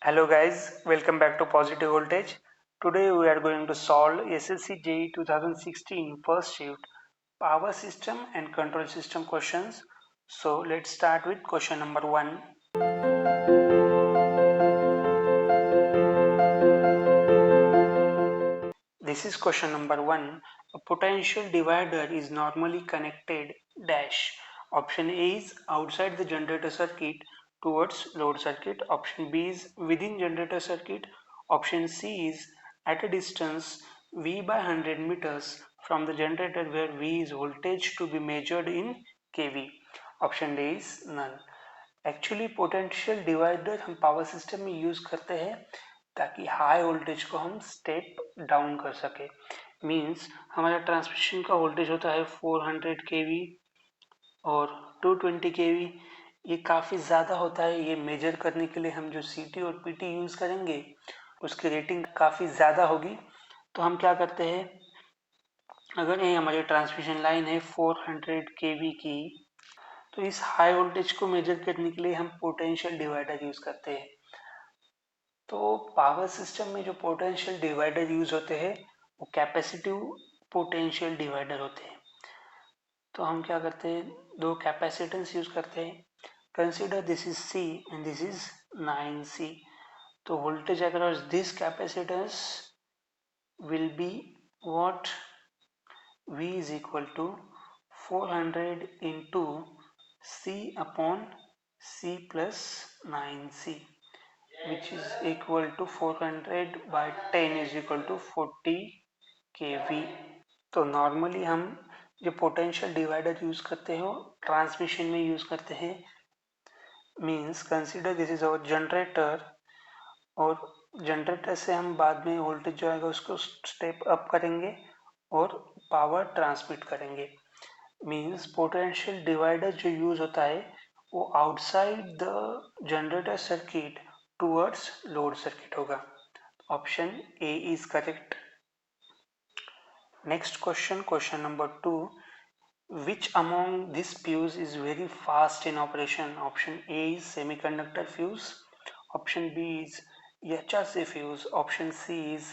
Hello guys, welcome back to Positive Voltage. Today we are going to solve SSC JEE 2016 first shift power system and control system questions. So let's start with question number 1. This is question number 1. A potential divider is normally connected dash. Option A is outside the generator circuit towards load circuit. Option B is within generator circuit. Option C is at a distance V by 100 meters from the generator where V is voltage to be measured in kV. Option D is none. Actually potential divider हम power system में use करते हैं ताकि high voltage को हम step down कर सके। Means हमारा ट्रांसमिशन का वोल्टेज होता है 400 केवी और 220 केवी। ये काफ़ी ज़्यादा होता है। ये मेजर करने के लिए हम जो सीटी और पीटी यूज़ करेंगे उसकी रेटिंग काफ़ी ज़्यादा होगी। तो हम क्या करते हैं, अगर ये हमारी ट्रांसमिशन लाइन है 400 केवी की, तो इस हाई वोल्टेज को मेजर करने के लिए हम पोटेंशियल डिवाइडर यूज करते हैं। तो पावर सिस्टम में जो पोटेंशियल डिवाइडर यूज होते हैं वो कैपेसिटिव पोटेंशियल डिवाइडर होते हैं। तो हम क्या करते हैं, दो कैपेसिटेंस यूज करते हैं। Consider this is C and this is 9C। तो voltage across this capacitance will be what, V is equal to 400 into C upon C plus 9C, which is equal to 400 by 10 is equal to 40 kV। तो normally हम जो potential divider use करते हैं वो transmission में use करते हैं। Means consider this is our generator, और जनरेटर से हम बाद में वोल्टेज जो आएगा उसको स्टेप अप करेंगे और पावर ट्रांसमिट करेंगे। मींस पोटेंशियल डिवाइडर जो यूज होता है वो outside the generator circuit towards load circuit होगा। Option A is correct. Next question, question number 2. Which among this fuse is very fast in operation? Option A is semiconductor fuse, option B is HRC fuse, option C is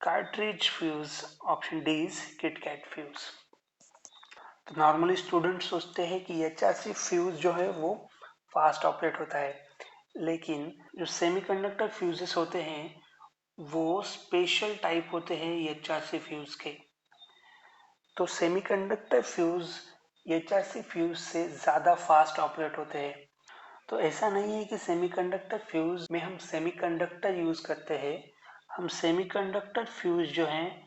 cartridge fuse, option D is KitKat fuse. तो normally student सोचते हैं कि HRC fuse जो है वो fast operate होता है, लेकिन जो सेमीकंडक्टर फ्यूजेस होते हैं वो स्पेशल टाइप होते हैं HRC फ्यूज के। तो सेमीकंडक्टर फ्यूज HRC फ्यूज से ज़्यादा फास्ट ऑपरेट होते हैं। तो ऐसा नहीं है कि सेमीकंडक्टर फ्यूज में हम सेमीकंडक्टर यूज करते हैं, हम सेमीकंडक्टर फ्यूज जो हैं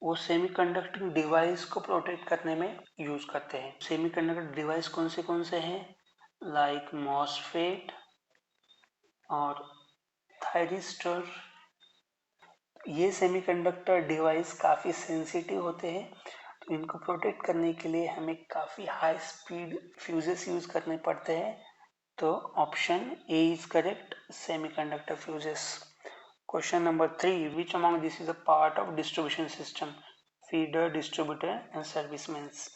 वो सेमीकंडक्टिंग डिवाइस को प्रोटेक्ट करने में यूज करते हैं। सेमीकंडक्टर डिवाइस कौन से हैं, लाइक मॉसफेट और थायरिस्टर। ये सेमीकंडक्टर डिवाइस काफ़ी सेंसिटिव होते हैं, तो इनको प्रोटेक्ट करने के लिए हमें काफ़ी हाई स्पीड फ्यूजेस यूज करने पड़ते हैं। तो option A is correct, semiconductor fuses. Question number 3. Which among this is a part of distribution system? Feeder, distributor and service mains.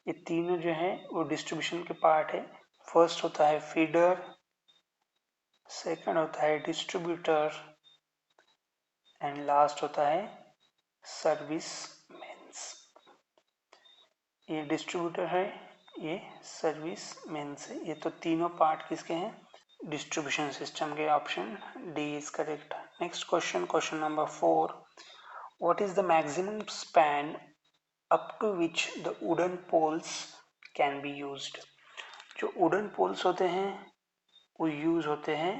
ये तीनों जो है वो डिस्ट्रीब्यूशन के पार्ट है। फर्स्ट होता है फीडर, सेकंड होता है डिस्ट्रीब्यूटर एंड लास्ट होता है सर्विसमेंस। ये डिस्ट्रीब्यूटर है, ये सर्विसमेंस है। ये तो तीनों पार्ट किसके हैं, डिस्ट्रीब्यूशन सिस्टम के। Option D is correct. Next question, question number 4. What is the maximum span up to which the wooden poles can be used? जो वुडन पोल्स होते हैं वो यूज होते हैं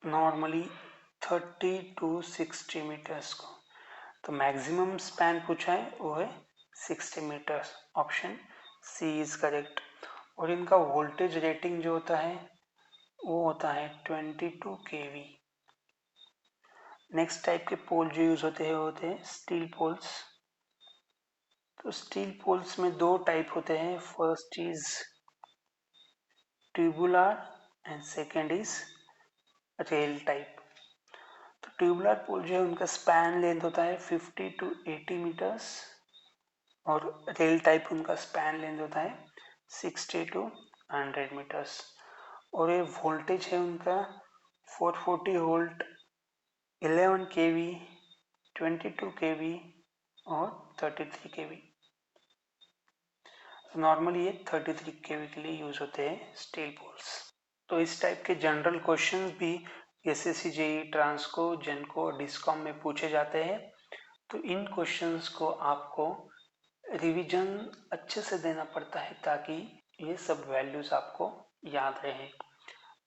नॉर्मली 30 to 60 मीटर्स को। तो मैक्सिमम स्पैन पूछा है वो है 60 metres. Option C is correct. और इनका वोल्टेज रेटिंग जो होता है वो होता है 22 kV। नेक्स्ट टाइप के पोल जो यूज होते हैं वो होते हैं स्टील पोल्स। तो स्टील पोल्स में दो टाइप होते हैं, first is tubular and second is rail type. तो ट्यूबुलर पोल जो है उनका स्पैन लेंथ होता है 50 to 80 मीटर्स और रेल टाइप उनका स्पैन लेंथ होता है 60 to 100 मीटर्स। और ये वोल्टेज है उनका 440 वोल्ट, 11 kV, 22 kV और 33 kV। नॉर्मली ये 33 kV के लिए यूज होते हैं स्टील पोल्स। तो इस टाइप के जनरल क्वेश्चंस भी एसएससी, जेईई, ट्रांसको, जेनको, डिस्कॉम में पूछे जाते हैं। तो इन क्वेश्चंस को आपको रिवीजन अच्छे से देना पड़ता है ताकि ये सब वैल्यूज आपको याद रहे।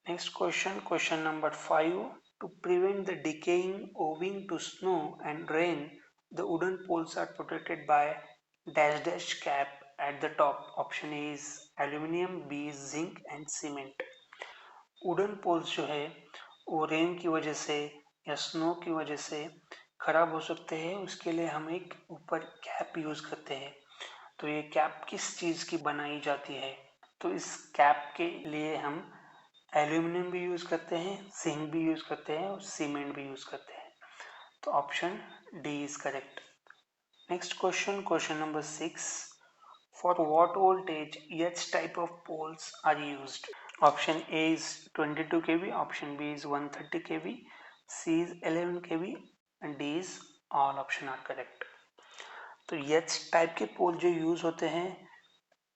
Next question, question number 5, to prevent the decaying owing to snow and rain the wooden poles are protected by dash dash cap at the top. Option A is aluminium, B is zinc and cement. Wooden poles जो है वो rain की वजह से या snow की वजह से खराब हो सकते हैं, उसके लिए हम एक ऊपर कैप यूज करते हैं। तो ये कैप किस चीज की बनाई जाती है? तो इस कैप के लिए हम एल्यूमिनियम भी यूज करते हैं, जिंक भी यूज करते हैं और सीमेंट भी यूज करते हैं। तो option D is correct. Next question, question number 6, for what voltage each type of poles are used? Option A is 22 kV, option B is 130 kV, C is 11 kV and D is all option are correct. तो each type के पोल जो use होते हैं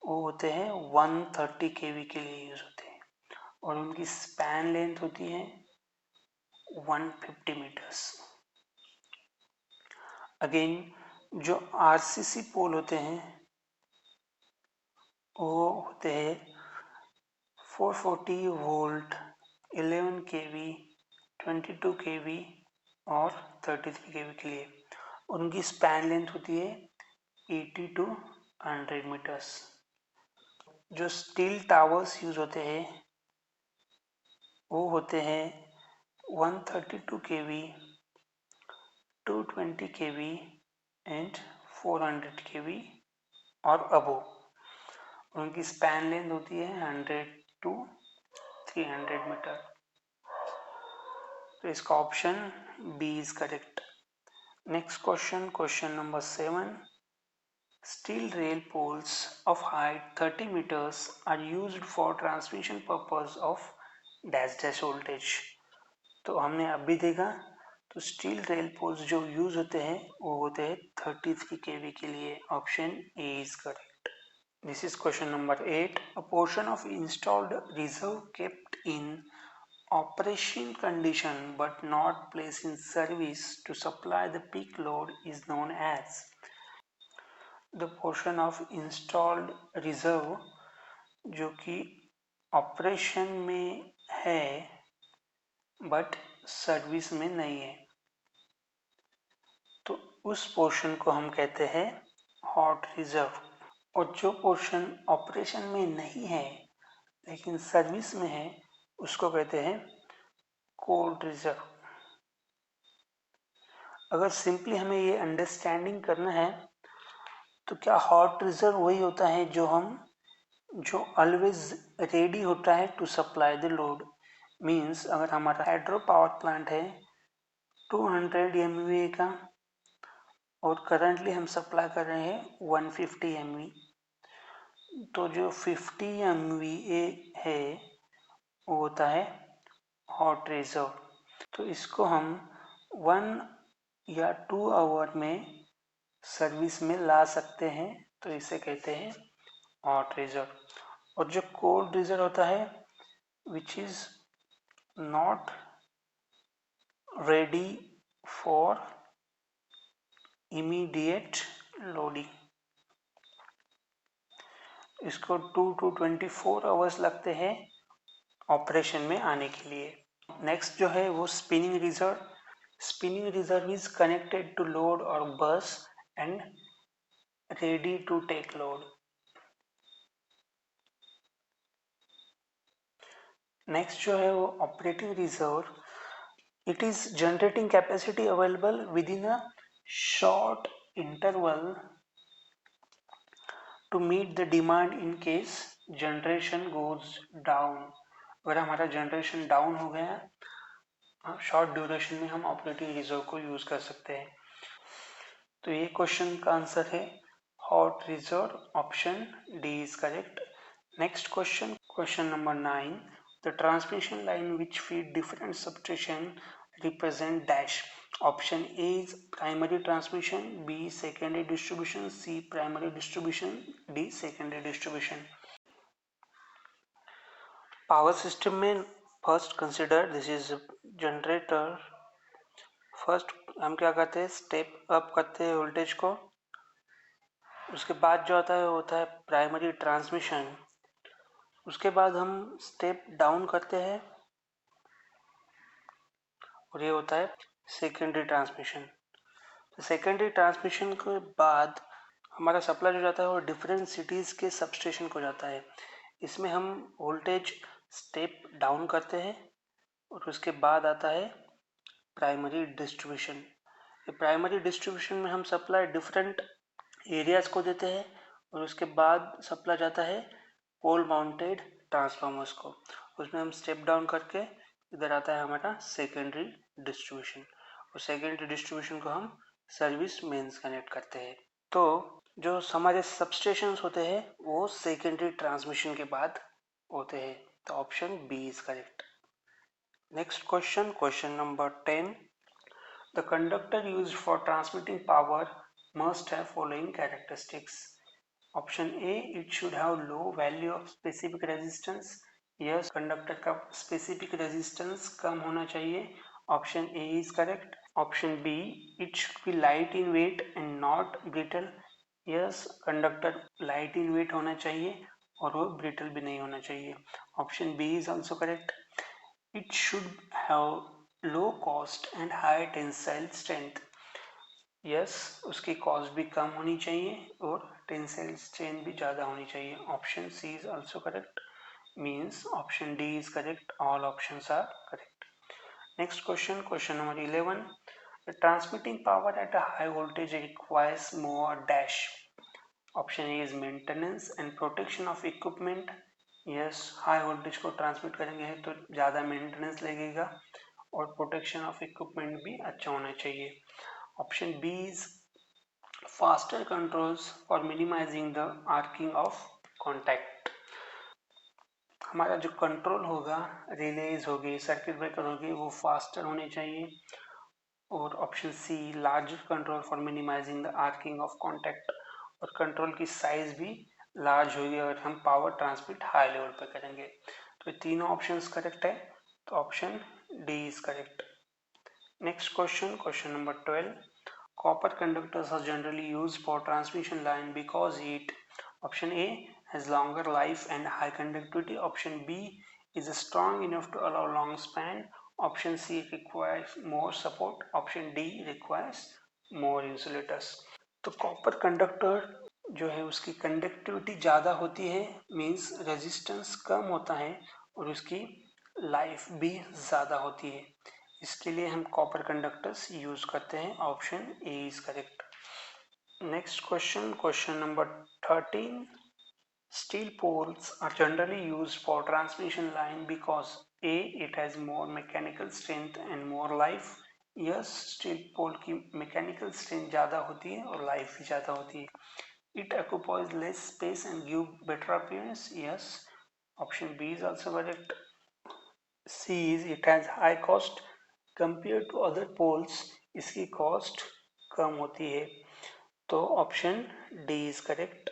वो होते हैं 130 kV के लिए यूज होते हैं और उनकी स्पैन लेंथ होती है 150 मीटर्स। अगेन जो आरसीसी पोल होते हैं वो होते हैं 440 वोल्ट, 11 kV, 22 kV और 33 kV के लिए। उनकी स्पैन लेंथ होती है 80 to 100 मीटर्स। जो स्टील टावर्स यूज होते हैं वो होते हैं 132 kV, 220 kV एंड 400 kV और अबोव। उनकी स्पैन लेंथ होती है 100 to 300 मीटर। तो इसका option B is correct. Next question, question number 7, steel rail poles of height 30 meters are used for transmission purpose of dash dash voltage। तो हमने अभी देखा तो स्टील रेल पोल्स जो यूज होते हैं वो होते हैं 33 kV के लिए। Option A is correct. This is question number 8. A portion of installed reserve kept in operation condition but not placed in service to supply the peak load is known as। The portion of installed reserve जो कि operation में है but service में नहीं है, तो उस portion को हम कहते हैं हॉट रिजर्व। और जो पोर्शन ऑपरेशन में नहीं है लेकिन सर्विस में है उसको कहते हैं कोल्ड रिजर्व। अगर सिंपली हमें ये अंडरस्टैंडिंग करना है तो क्या हॉट रिजर्व वही होता है जो ऑलवेज रेडी होता है to supply the load. Means अगर हमारा हाइड्रो पावर प्लांट है 200 MVA का और करंटली हम सप्लाई कर रहे हैं 150 MV, तो जो 50 MVA है वो होता है हॉट रिजर्व। तो इसको हम 1 या 2 आवर में सर्विस में ला सकते हैं, तो इसे कहते हैं हॉट रिजर्व। और जो कोल्ड रिजर्व होता है which is not ready for immediate loading, इसको 2 to 24 आवर्स लगते हैं ऑपरेशन में आने के लिए। नेक्स्ट जो है वो spinning reserve. Spinning reserve is connected to load और bus and ready to take load. Next जो है वो operating reserve. It is generating capacity available within a short interval to meet the demand in case generation goes down. अगर हमारा generation down हो गया short duration में हम operating reserve को यूज कर सकते हैं। तो ये क्वेश्चन का आंसर है hot reserve. Option D is correct. Next question, question number 9, The transmission line which feed different substation represent dash. Option A is primary transmission, B secondary distribution, C primary distribution, D secondary distribution. Power system में first consider this is generator. First हम क्या करते हैं, step up करते हैं voltage को. उसके बाद जो आता है वो होता है प्राइमरी ट्रांसमिशन. उसके बाद हम स्टेप डाउन करते हैं और ये होता है सेकेंडरी ट्रांसमिशन. सेकेंडरी ट्रांसमिशन के बाद हमारा सप्लाई जो जाता है वो डिफरेंट सिटीज़ के सबस्टेशन को जाता है. इसमें हम वोल्टेज स्टेप डाउन करते हैं और उसके बाद आता है प्राइमरी डिस्ट्रीब्यूशन. प्राइमरी डिस्ट्रीब्यूशन में हम सप्लाई डिफरेंट एरियाज को देते हैं और उसके बाद सप्लाई जाता है पोल माउंटेड ट्रांसफार्मर्स को. उसमें हम स्टेप डाउन करके इधर आता है हमारा सेकेंडरी डिस्ट्रीब्यूशन और सेकेंडरी डिस्ट्रीब्यूशन को हम सर्विस मेंस कनेक्ट करते हैं. तो जो हमारे सबस्टेशंस होते हैं वो सेकेंडरी ट्रांसमिशन के बाद होते हैं. तो option B is correct. Next question, question number 10. The conductor used for transmitting power must have following characteristics. Option A, it should have low value of specific resistance. Yes, conductor का specific resistance कम होना चाहिए. Option A is correct. Option B, it should be light in weight and not brittle. Yes, conductor light in weight होना चाहिए और वो brittle भी नहीं होना चाहिए. Option B is also correct. It should have low cost and high tensile strength. Yes, उसकी cost भी कम होनी चाहिए और टेंसाइल स्ट्रेंथ भी ज़्यादा होनी चाहिए. Option C is also correct. Means option D is correct. All options are correct. Next question, question number 11. The transmitting power at a high voltage requires more dash. Option A is maintenance and protection of equipment. Yes, high voltage को transmit करेंगे तो ज़्यादा maintenance लगेगा और protection of equipment भी अच्छा होना चाहिए. Option B is faster controls for minimising the arcing of contact. हमारा जो कंट्रोल होगा, रिलेज होगी, सर्किट ब्रेकर होगी, वो फास्टर होने चाहिए. और option C, larger control for minimising the arcing of contact. और कंट्रोल की साइज भी लार्ज होगी अगर हम पावर ट्रांसमिट हाई लेवल पर करेंगे. तो ये तीनों ऑप्शंस करेक्ट है. तो option D is correct. Next question, question number 12. Copper conductors are generally used for transmission line because it, option A, has longer life and high conductivity. Option B is strong enough to allow long span. Option C requires more support. Option D requires more insulators. तो copper conductor जो है उसकी conductivity ज़्यादा होती है, means resistance कम होता है और उसकी लाइफ भी ज़्यादा होती है. इसके लिए हम कॉपर कंडक्टर्स यूज करते हैं. Option A is correct. Next question, question number 13. Steel poles are generally used for transmission line because A, it has more mechanical strength and more life. Yes, steel pole की mechanical strength ज़्यादा होती है और life भी ज़्यादा होती है. It occupies less space and give better appearance. Yes, option B is also correct. C is it has high cost. Compare to other poles इसकी कॉस्ट कम होती है. तो option D is correct.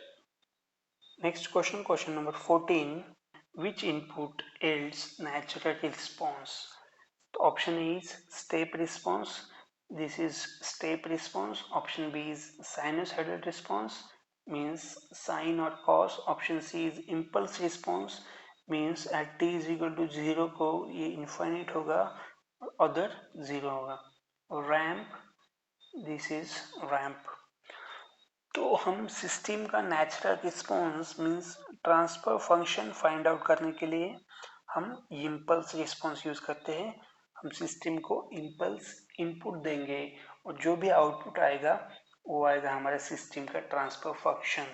Next question, question number 14. Which input yields natural response. तो option A is step response. This is step response. Option B is sinusoidal response, means sine और cos. Option C is impulse response, means at T is equal to 0 को ये infinite होगा, other 0 होगा. Ramp, this is ramp. तो हम system का natural response means transfer function find out करने के लिए हम इम्पल्स रिस्पॉन्स यूज करते हैं. हम सिस्टम को इम्पल्स इनपुट देंगे और जो भी आउटपुट आएगा वो आएगा हमारे सिस्टम का transfer function.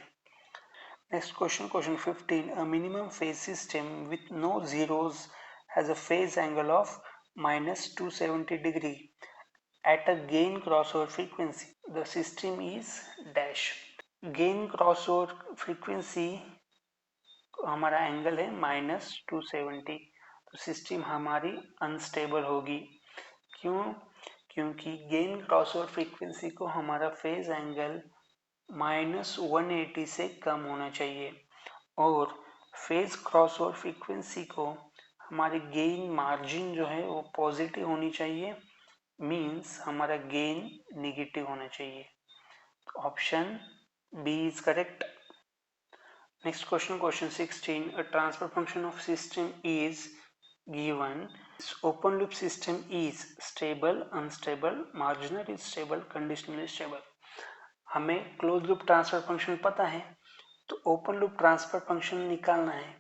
Next question, question 15. A minimum phase system with no zeros has a phase angle of -270 degree at a gain crossover frequency. The system is dash. gain crossover frequency हमारा angle है -270. तो system हमारी unstable होगी। क्यों? क्योंकि gain crossover frequency को हमारा phase angle -180 से कम होना चाहिए और फेज क्रॉसओवर फ्रीक्वेंसी को हमारी गेन मार्जिन जो है वो पॉजिटिव होनी चाहिए, मीन्स हमारा गेन नेगेटिव होना चाहिए। Option B is correct. Next question, question 16. A transfer function of system is given. This open loop system is stable, unstable, marginally stable, conditionally stable. हमें close loop transfer function पता है, तो open loop transfer function निकालना है।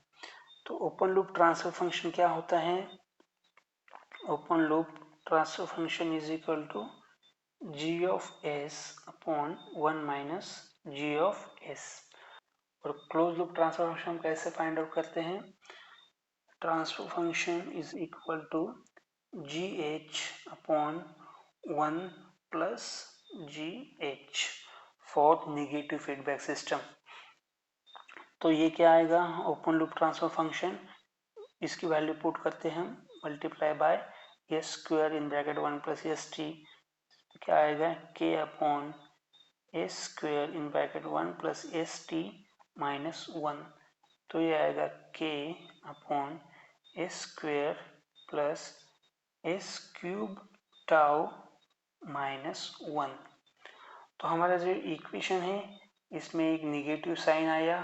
तो open loop transfer function क्या होता है? Open loop transfer function is equal to g of s upon 1 minus g of s। और क्लोज लूप ट्रांसफर फंक्शन हम कैसे फाइंड आउट करते हैं? Transfer function is equal to G H upon 1 plus G H for negative feedback system. तो ये क्या आएगा? Open loop transfer function, इसकी वैल्यू पुट करते हैं हम, multiply by S square in bracket 1 plus S T, क्या आएगा? के upon S square in bracket 1 plus S T minus 1। तो ये आएगा k upon S square plus S cube tau minus 1। तो हमारा जो इक्वेशन है इसमें एक निगेटिव साइन आया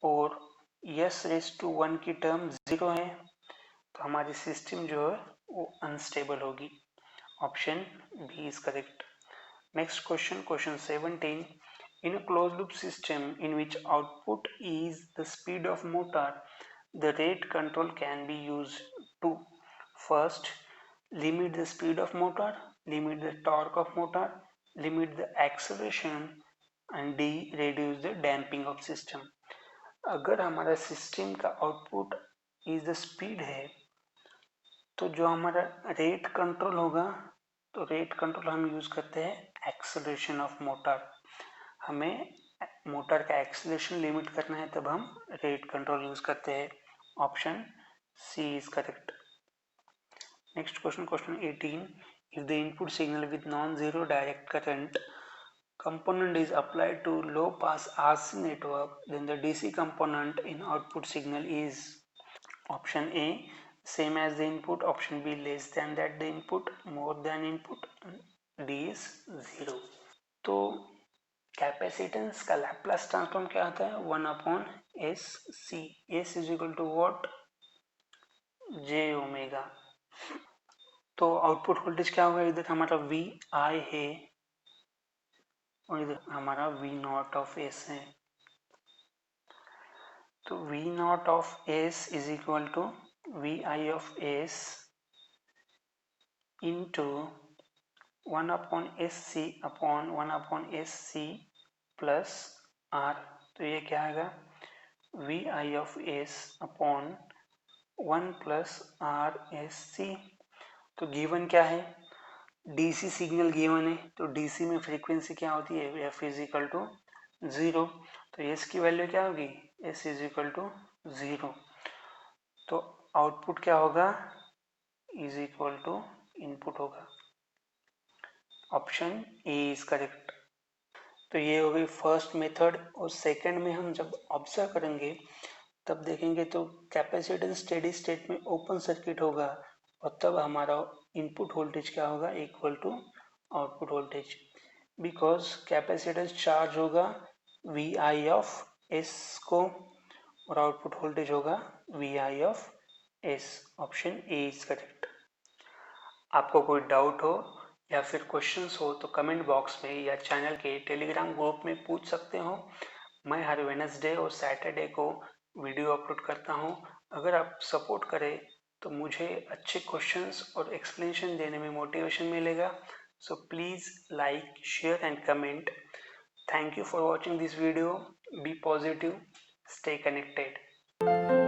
और s रेस टू 1 की टर्म 0 है, तो हमारी सिस्टम जो है वो अनस्टेबल होगी। Option B is correct. Next question, question 17. In a closed loop system in which output is the speed of motor, the rate control can be used to first limit the speed of motor, limit the torque of motor, limit the acceleration and D reduce the damping of system. अगर हमारा system का output is the speed है तो जो हमारा rate control होगा, तो rate control हम यूज करते हैं एक्सेलरेशन ऑफ मोटर। हमें मोटर का एक्सेलरेशन लिमिट करना है तब हम रेट कंट्रोल यूज करते हैं। Option C is correct. Next question, question 18. If the input signal with non zero direct current component is applied to low pass RC network, then the DC component in output signal is option A same as the input, option B less than that the input, more than input, D is 0। तो capacitance का Laplace transform क्या होता है? 1 upon S C, S is equal to what? J omega. तो output voltage क्या होगा? इधर हमारा वी आई है और इधर हमारा वी नॉट ऑफ एस है। तो V naught of S is equal to V I of S into 1 upon S C upon 1 upon S C plus R. तो ये क्या आएगा? V I of S upon 1 plus R S C. तो given क्या है? DC signal given है, तो DC में फ्रीक्वेंसी क्या होती है? F is equal to 0। तो एस की वैल्यू क्या होगी? S is equal to 0। तो आउटपुट क्या होगा? इज इक्वल टू इनपुट होगा। Option A is correct. तो ये हो गई फर्स्ट मेथड। और सेकंड में हम जब ऑब्जर्व करेंगे तब देखेंगे तो कैपेसिटेंस स्टेडी स्टेट में ओपन सर्किट होगा और तब हमारा इनपुट वोल्टेज क्या होगा? Equal to output voltage, because capacitance charge होगा वी आई ऑफ एस को और आउटपुट वोल्टेज होगा V I of S. Option A is correct. आपको कोई डाउट हो या फिर क्वेश्चंस हो तो कमेंट बॉक्स में या चैनल के टेलीग्राम ग्रुप में पूछ सकते हो। मैं हर वेडनेसडे और सैटरडे को वीडियो अपलोड करता हूँ। अगर आप सपोर्ट करें तो मुझे अच्छे क्वेश्चंस और एक्सप्लेनेशन देने में मोटिवेशन मिलेगा। So please like, share and comment. Thank you for watching this video. Be positive, stay connected.